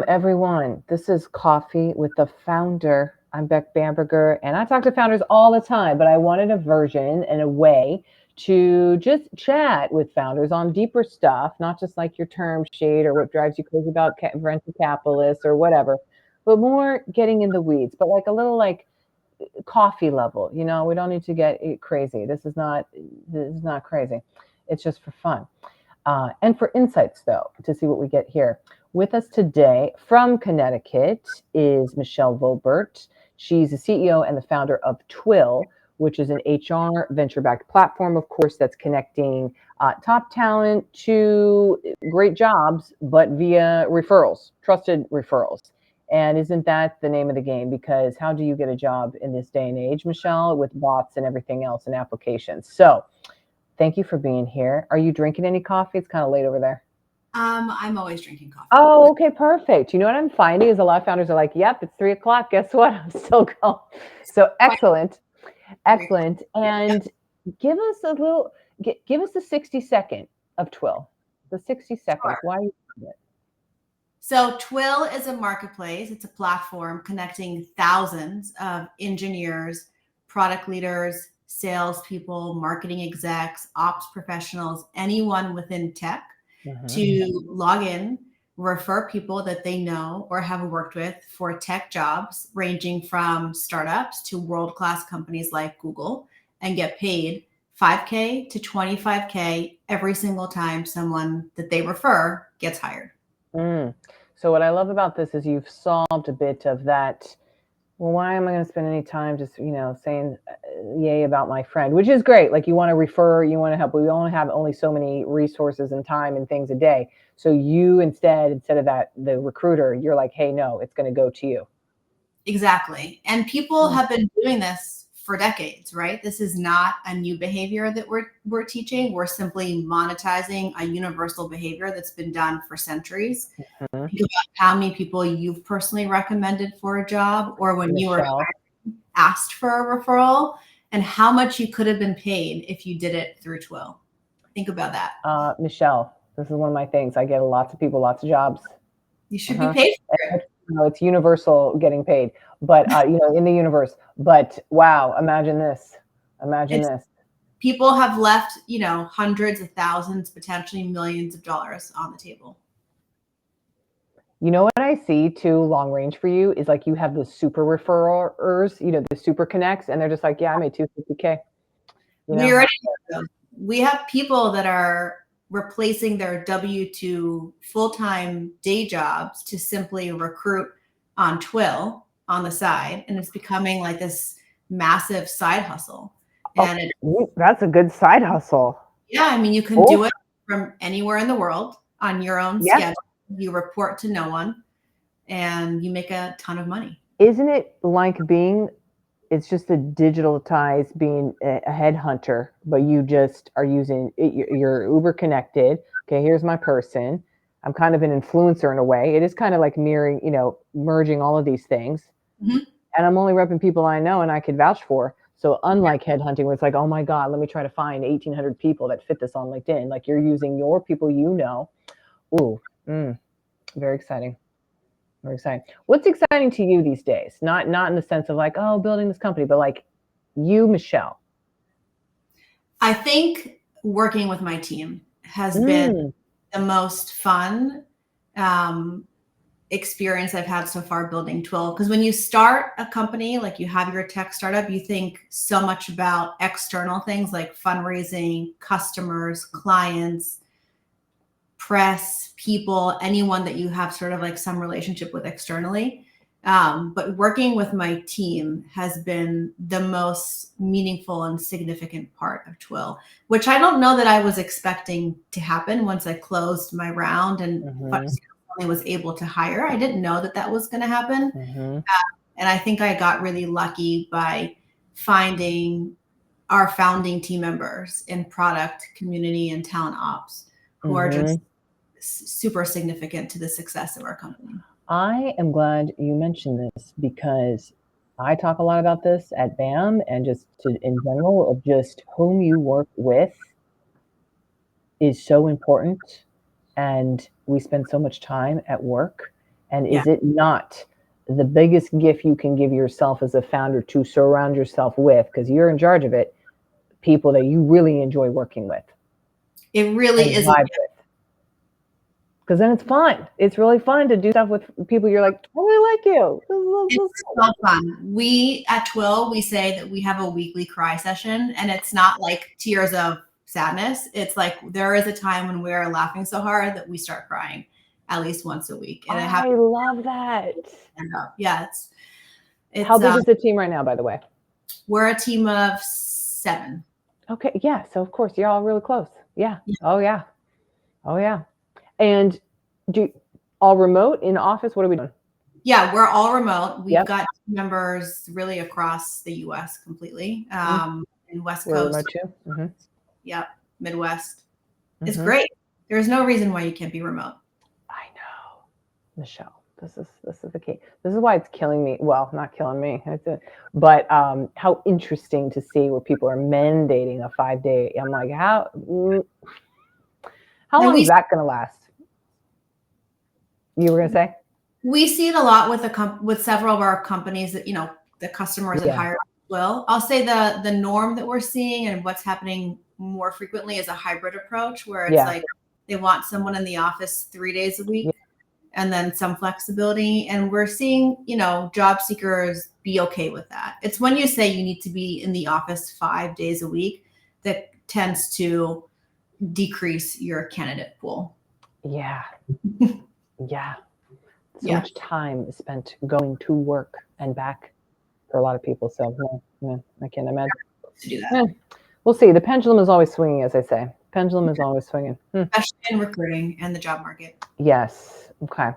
everyone. This is Coffee with the Founder. I'm Beck Bamberger, and I talk to founders all the time, but I wanted a version and a way to just chat with founders on deeper stuff, not just like your term sheet or what drives you crazy about venture capitalists or whatever, but more getting in the weeds, but like a little like coffee level. We don't need to get crazy. This is not crazy. It's just for fun. And for insights, though, to see what we get here. With us today from Connecticut is Michelle Volberg. She's the CEO and the founder of Twill, which is an HR venture-backed platform, of course, that's connecting top talent to great jobs, but via referrals, trusted referrals. And isn't that the name of the game? Because how do you get a job in this day and age, Michelle, with bots and everything else and applications? So thank you for being here. Are you drinking any coffee? It's kind of late over there. I'm always drinking coffee. Oh, okay, perfect. You know what I'm finding is a lot of founders are like, yep, it's 3 o'clock. Guess what? I'm still going. So excellent. Excellent. And give us a little, give us the 60-second of Twill. The 60 seconds. Sure. Why are you doing it? So Twill is a marketplace. It's a platform connecting thousands of engineers, product leaders, salespeople, marketing execs, ops professionals, anyone within tech to log in, refer people that they know or have worked with for tech jobs, ranging from startups to world-class companies like Google, and get paid 5K to 25K every single time someone that they refer gets hired. Mm. So what I love about this is you've solved a bit of that. Well, why am I going to spend any time just, saying yay about my friend, which is great. Like you want to refer, you want to help, but we only have only so many resources and time and things a day. So you instead of that, the recruiter, you're like, hey, no, it's going to go to you. Exactly. And people have been doing this for decades, right? This is not a new behavior that we're teaching. We're simply monetizing a universal behavior that's been done for centuries. Mm-hmm. Think about how many people you've personally recommended for a job, or when you were Michelle. asked for a referral, and how much you could have been paid if you did it through Twill. Think about that. Michelle, this is one of my things. I get lots of people, lots of jobs. You should be paid for it. It's universal getting paid, but in the universe. But wow, imagine this. Imagine this. People have left, hundreds of thousands, potentially millions of dollars on the table. You know what I see too, long range for you is like you have the super referrers, the super connects, and they're just like, yeah, I made 250K. We have people that are replacing their W-2 full-time day jobs to simply recruit on Twill on the side, and it's becoming like this massive side hustle. And that's a good side hustle. Yeah, I mean, you can do it from anywhere in the world on your own schedule. You report to no one, and you make a ton of money. Isn't it like it's just a digitalized being a headhunter, but you just are using it, you're Uber connected. Okay, here's my person. I'm kind of an influencer in a way. It is kind of like mirroring, merging all of these things. Mm-hmm. And I'm only repping people I know and I could vouch for. So unlike headhunting, where it's like, oh my God, let me try to find 1,800 people that fit this on LinkedIn. Like you're using your people, Ooh, very exciting. Very exciting. What's exciting to you these days? Not in the sense of like, oh, building this company, but like you, Michelle. I think working with my team has been the most fun experience I've had so far building Twill. Because when you start a company, like you have your tech startup, you think so much about external things like fundraising, customers, clients, press, people, anyone that you have sort of like some relationship with externally. But working with my team has been the most meaningful and significant part of Twill, which I don't know that I was expecting to happen once I closed my round and was able to hire. I didn't know that was going to happen. And I think I got really lucky by finding our founding team members in product, community, and talent ops who are just super significant to the success of our company. I am glad you mentioned this because I talk a lot about this at BAM and just in general of just whom you work with is so important. And we spend so much time at work And Yeah. is it not the biggest gift you can give yourself as a founder to surround yourself with, because you're in charge of it, people that you really enjoy working with? It really is. Because then it's fun. It's really fun to do stuff with people you're like, I really like you. It's so fun. We at Twill, we say that we have a weekly cry session, and it's not like tears of sadness. It's like there is a time when we're laughing so hard that we start crying at least once a week. And I love that. Yeah, it's how big is the team right now, by the way? We're a team of 7. Okay, yeah. So of course you're all really close. Yeah. Oh yeah. Oh yeah. And all remote in office? What are we doing? Yeah, we're all remote. We've got team members really across the U.S. completely. In West Coast. Remote too. Mm-hmm. Yep, Midwest. It's great. There's no reason why you can't be remote. I know, Michelle. This is the key. This is why it's killing me. Well, not killing me, but how interesting to see where people are mandating a 5-day. I'm like, how long is that going to last? You were going to say? We see it a lot with several of our companies that, the customers that hire Twill. I'll say the norm that we're seeing and what's happening more frequently is a hybrid approach where it's like they want someone in the office 3 days a week and then some flexibility. And we're seeing, job seekers be okay with that. It's when you say you need to be in the office 5 days a week that tends to decrease your candidate pool. Yeah. Yeah. So much time is spent going to work and back for a lot of people. So I can't imagine. To do that. We'll see. The pendulum is always swinging, as I say. Pendulum is always swinging. Especially in recruiting and the job market. Yes. Okay.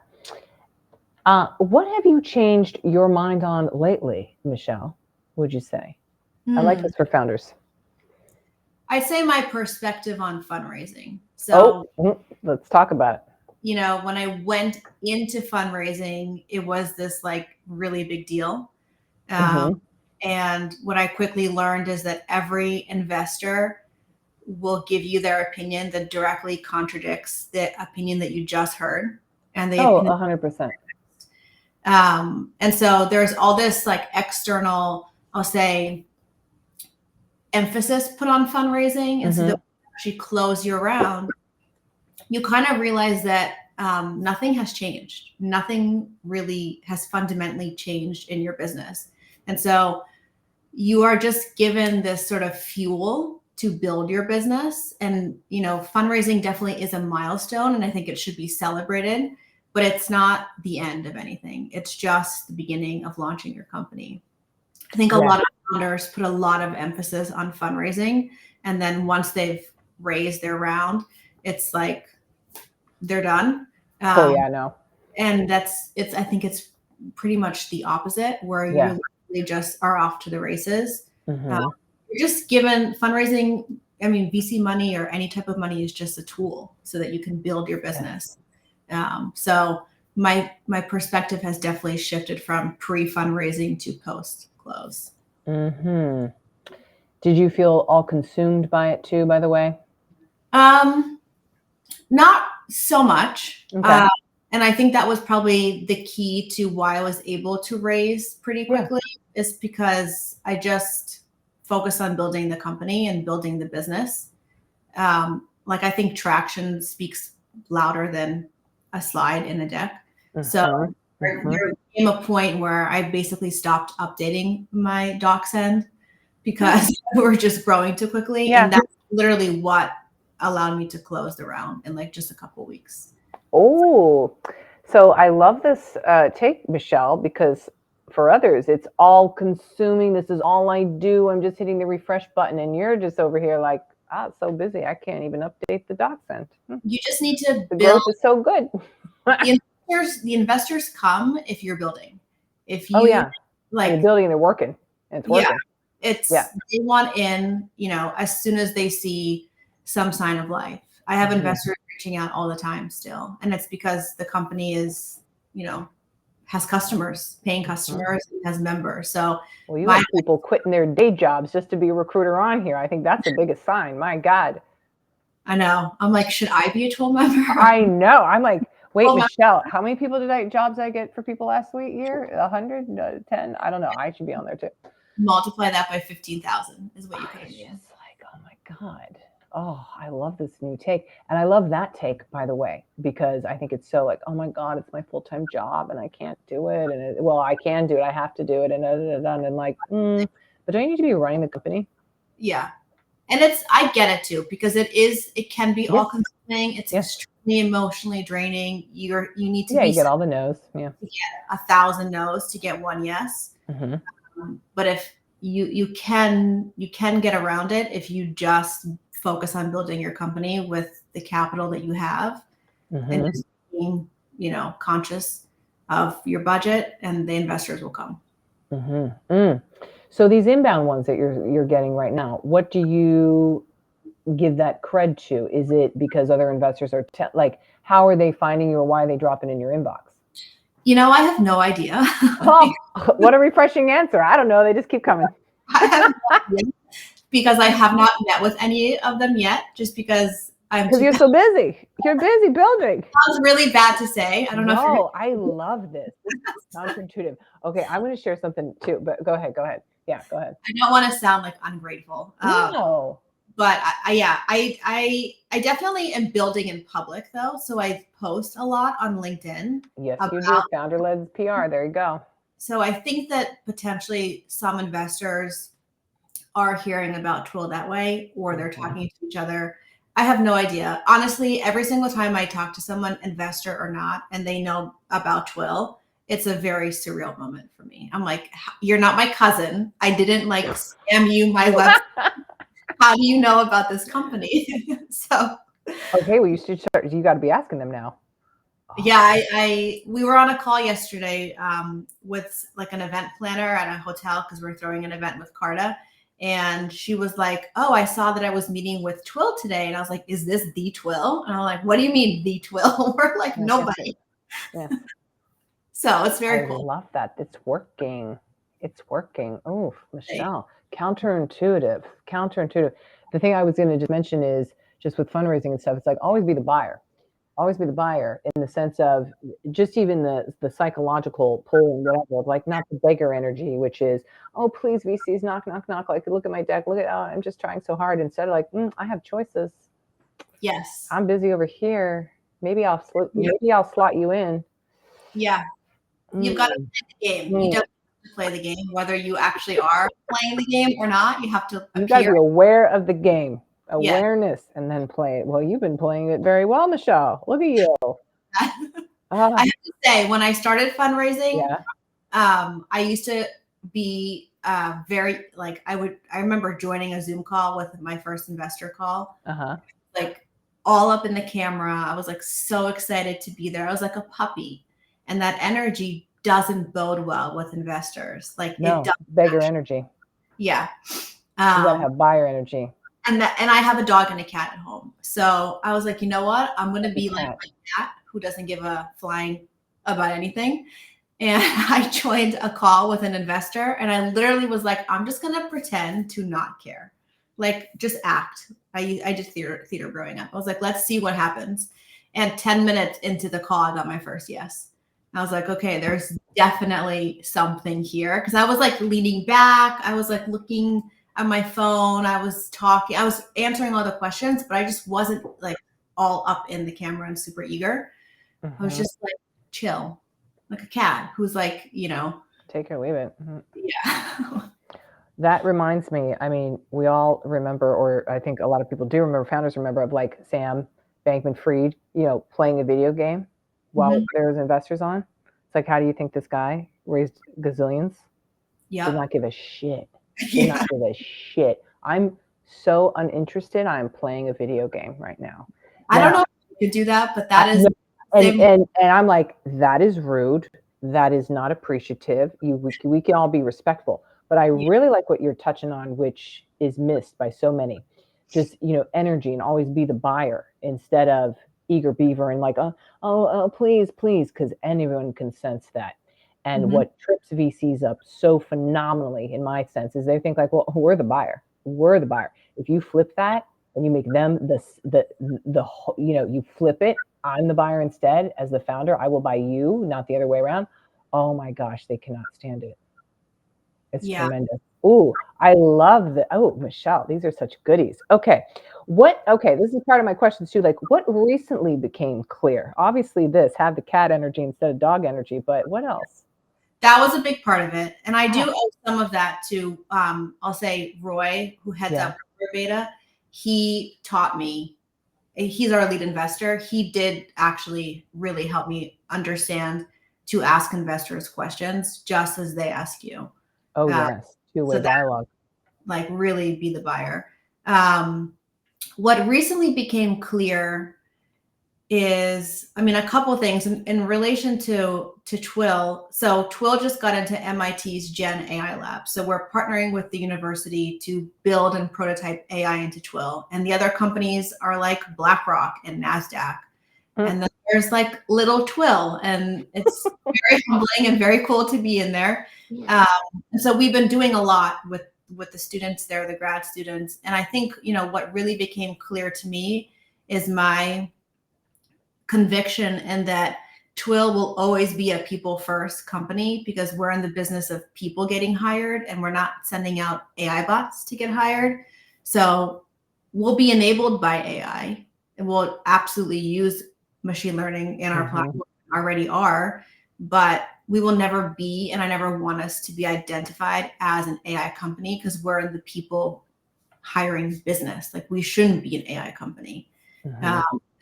What have you changed your mind on lately, Michelle, would you say? I like this for founders. I'd say my perspective on fundraising. So let's talk about it. When I went into fundraising, it was this like really big deal. And what I quickly learned is that every investor will give you their opinion that directly contradicts the opinion that you just heard. And 100%. And so there's all this like external, I'll say, emphasis put on fundraising. And so that when you actually close your round, you kind of realize that nothing has changed. Nothing really has fundamentally changed in your business. And so you are just given this sort of fuel to build your business. And, fundraising definitely is a milestone, and I think it should be celebrated, but it's not the end of anything. It's just the beginning of launching your company. I think a lot of founders put a lot of emphasis on fundraising. And then once they've raised their round, it's like they're done. And I think it's pretty much the opposite, where you really just are off to the races. You're just given fundraising. I mean, VC money or any type of money is just a tool so that you can build your business. So my perspective has definitely shifted from pre-fundraising to post-close. Did you feel all consumed by it too, by the way? Not so much. Okay. And I think that was probably the key to why I was able to raise pretty quickly, is because I just focused on building the company and building the business. I think traction speaks louder than a slide in a deck. So there came a point where I basically stopped updating my DocSend because we're just growing too quickly. And that's literally what allowed me to close the round in like just a couple of weeks. Oh, so I love this take, Michelle, because for others, it's all consuming. This is all I do. I'm just hitting the refresh button, and you're just over here like, it's so busy. I can't even update the DocSend. You just need to the growth is so good. The investors come if you're building. If you you're building, they're working. And it's working. They want in, as soon as they see some sign of life. I have investors reaching out all the time still. And it's because the company is, has customers, paying customers, has members. So you have people quitting their day jobs just to be a recruiter on here. I think that's the biggest sign. My God. I know. I'm like, should I be a Twill member? I know. I'm like, Wait, Oh my, Michelle, how many jobs did I get for people last year? 100, 10? I don't know. I should be on there too. multiply that by 15,000 is what you could have made. Just like, oh my God. Oh, I love this new take. And I love that take, by the way, because I think it's so like, oh my God, it's my full-time job and I can't do it. And well, I can do it. I have to do it. And like, but don't you need to be running the company? Yeah. And I get it too, because it can be all consuming. It's extremely emotionally draining. You need to you get all the no's. Yeah. To get 1,000 no's to get one yes. But if you can get around it if you just focus on building your company with the capital that you have and just being, conscious of your budget, and the investors will come. So these inbound ones that you're getting right now, what do you give that cred to? Is it because other investors are like, how are they finding you, or why are they dropping in your inbox? I have no idea. Oh, what a refreshing answer. I don't know. They just keep coming. I have no idea, because I have not met with any of them yet, just because you're so busy. You're busy building. Sounds really bad to say. I don't know. No, I love this. This is counterintuitive. Okay, I'm going to share something too, but go ahead. Yeah, go ahead. I don't want to sound like ungrateful. No. But I definitely am building in public though. So I post a lot on LinkedIn. Yes, you do. Founder-led PR. There you go. So I think that potentially some investors are hearing about Twill that way, or they're talking to each other. I have no idea. Honestly, every single time I talk to someone, investor or not, and they know about Twill, it's a very surreal moment for me. I'm like, you're not my cousin. I didn't like spam you my website. How do you know about this company? So. Okay, well, you got to be asking them now. Yeah, we were on a call yesterday with like an event planner at a hotel, because we're throwing an event with Carta. And she was like, oh, I saw that I was meeting with Twill today. And I was like, is this the Twill? And I'm like, what do you mean the Twill? We're like, nobody. Yeah. So it's very cool. I love that. It's working. Oh, Michelle, counterintuitive. The thing I was going to just mention is, just with fundraising and stuff, it's like, always be the buyer in the sense of just even the psychological pull and whatever, of like, not the beggar energy, which is, oh, please, VCs, knock, knock, knock. Like, look at my deck. Look at, I'm just trying so hard. Instead of like, I have choices. Yes. I'm busy over here. Maybe I'll slot you in. Yeah. You've got to play the game. You don't have to play the game, whether you actually are playing the game or not. You have to You got to be aware of the game. Awareness, and then play it. Well, you've been playing it very well, Michelle. Look at you. I have to say, when I started fundraising, I used to be very like, I remember joining a Zoom call with my first investor call, like all up in the camera. I was like so excited to be there. I was like a puppy, and that energy doesn't bode well with investors. Like, no, it doesn't. Beggar energy. Yeah. You gotta have buyer energy. And I have a dog and a cat at home. So I was like, you know what? I'm going to be like my cat, who doesn't give a flying about anything. And I joined a call with an investor, and I literally was like, I'm just going to pretend to not care. Like, just act. I did theater growing up. I was like, let's see what happens. And 10 minutes into the call, I got my first yes. I was like, okay, there's definitely something here. Because I was like leaning back. I was like looking on my phone. I was talking. I was answering all the questions, but I just wasn't like all up in the camera and super eager. I was just like chill, like a cat who's like, take it or leave it. Yeah. That reminds me, I mean, we all remember, or I think a lot of people do remember, founders remember, of like Sam Bankman-Fried, playing a video game while there was investors on. It's like, how do you think this guy raised gazillions? Yeah. Did not give a shit. Did not give a shit. I'm so uninterested. I'm playing a video game right now. I don't know if you could do that, but that is. And I'm like, that is rude. That is not appreciative. We can all be respectful. But I really like what you're touching on, which is missed by so many. Just, energy, and always be the buyer instead of eager beaver and like, please, because anyone can sense that. And what trips VCs up so phenomenally, in my sense, is they think like, well, we're the buyer. If you flip that and you make them you flip it, I'm the buyer instead, as the founder, I will buy you, not the other way around. Oh my gosh, they cannot stand it. It's Yeah. tremendous. Ooh, I love the, oh, Michelle, these are such goodies. Okay. Okay, this is part of my questions too. Like, what recently became clear? Obviously, this have the cat energy instead of dog energy, but what else? That was a big part of it. And I do Ah, owe some of that to, I'll say Roy, who heads yeah. up Beta. He taught me, he's our lead investor. He did actually really help me understand to ask investors questions just as they ask you. Oh, Uh, yes. Two-way so that dialogue. like really be the buyer. What recently became clear is, I mean, a couple things in relation to Twill. So Twill just got into MIT's Gen AI lab. So we're partnering with the university to build and prototype AI into Twill. And the other companies are like BlackRock and NASDAQ. And then there's like little Twill, and it's very humbling and very cool to be in there. And so we've been doing a lot with the students there, the grad students. And I think, you know, what really became clear to me is my conviction in that Twill will always be a people first company, because we're in the business of people getting hired and we're not sending out AI bots to get hired. So we'll be enabled by AI, and we'll absolutely use machine learning in our platform, already are, but we will never be, and I never want us to be identified as an AI company, because we're in the people hiring business. Like, we shouldn't be an AI company.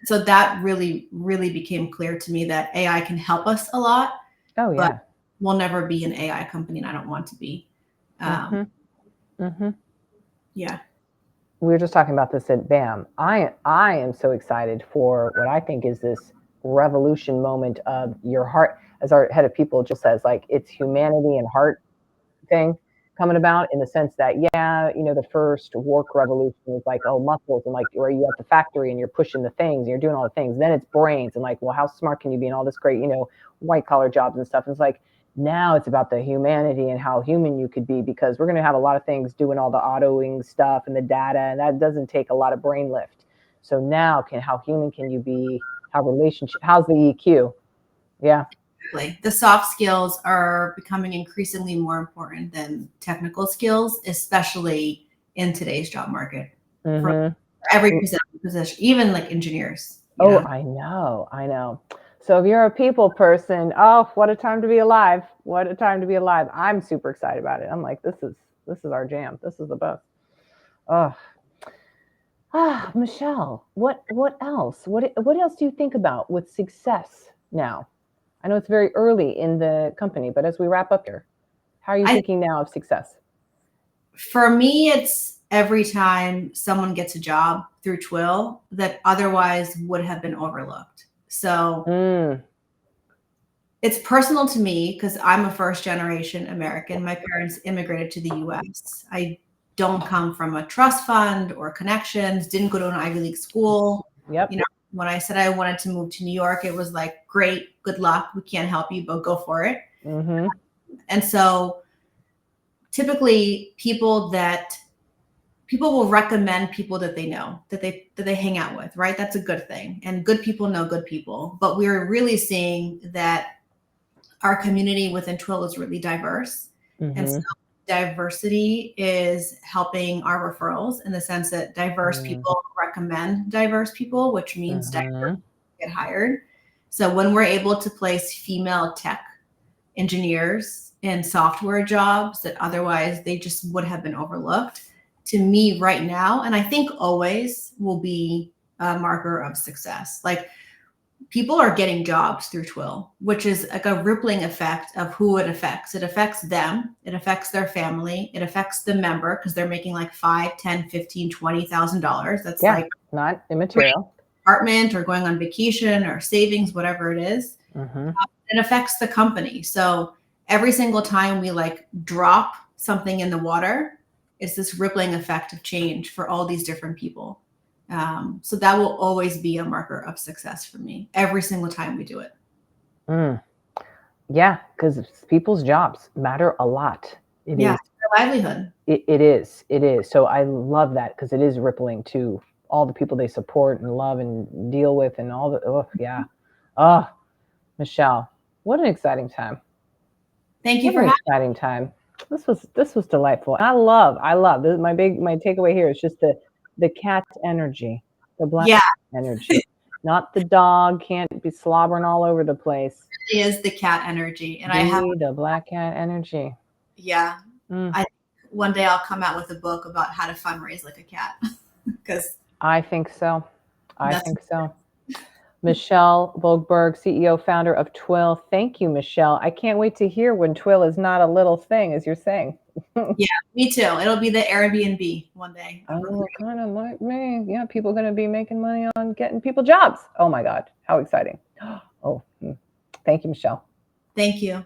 So that really, really became clear to me that AI can help us a lot, Oh, yeah. but we'll never be an AI company, and I don't want to be. Yeah. We were just talking about this at BAM. I am so excited for what I think is this revolution moment of your heart, as our head of people just says, like, it's humanity and heart thing coming about, in the sense that, yeah, you know, the first work revolution was like, oh, muscles, and like, where you at the factory and you're pushing the things and you're doing all the things. Then it's brains, and like, well, how smart can you be, and all this great, you know, white collar jobs and stuff. And it's like, now it's about the humanity and how human you could be, because we're going to have a lot of things doing all the autoing stuff and the data, and that doesn't take a lot of brain lift. So now, how human can you be? How relationship? How's the EQ? Yeah. The soft skills are becoming increasingly more important than technical skills, especially in today's job market. For every position, even like engineers. Oh, I know. So if you're a people person, oh, what a time to be alive. What a time to be alive. I'm super excited about it. I'm like, this is our jam. This is the best. Oh. Michelle, what else? What else do you think about with success now? I know it's very early in the company, but as we wrap up here, how are you thinking now of success? For me, it's every time someone gets a job through Twill that otherwise would have been overlooked. So it's personal to me, because I'm a first generation American. My parents immigrated to the US. I don't come from a trust fund or connections, didn't go to an Ivy League school. Yep. You know, when I said I wanted to move to New York, it was like, great, good luck. We can't help you, but go for it. And so typically people will recommend people that they know, that they hang out with, right? That's a good thing. And good people know good people. But we're really seeing that our community within Twill is really diverse. And so diversity is helping our referrals, in the sense that diverse people recommend diverse people, which means diverse get hired. So when we're able to place female tech engineers in software jobs that otherwise they just would have been overlooked, to me right now, and I think always, will be a marker of success. Like, people are getting jobs through Twill, which is like a rippling effect of who it affects. It affects them, it affects their family, it affects the member, because they're making like $5, $10, $15, $20,000. That's like not immaterial. Apartment, or going on vacation, or savings, whatever it is. It affects the company. So every single time we like drop something in the water, it's this rippling effect of change for all these different people. So that will always be a marker of success for me, every single time we do it. Yeah, because people's jobs matter a lot. It is their livelihood. It is. So I love that, because it is rippling to all the people they support and love and deal with and all the, oh, yeah. Oh, Michelle, what an exciting time. Thank you What for an having exciting time. This was delightful. I love this. My takeaway here is just the cat energy, the me. black Yeah, energy, not the dog can't be slobbering all over the place. it is the cat energy. And I have, The black cat energy. yeah, Mm. I one day I'll come out with a book about how to fundraise like a cat because I think so. I that's think so. Michelle Volberg, CEO, founder of Twill. Thank you, Michelle. I can't wait to hear when Twill is not a little thing, as you're saying. yeah, me too. It'll be the Airbnb one day. Oh, kind of like me. Yeah, people are going to be making money on getting people jobs. Oh my God, how exciting. Oh, thank you, Michelle. Thank you.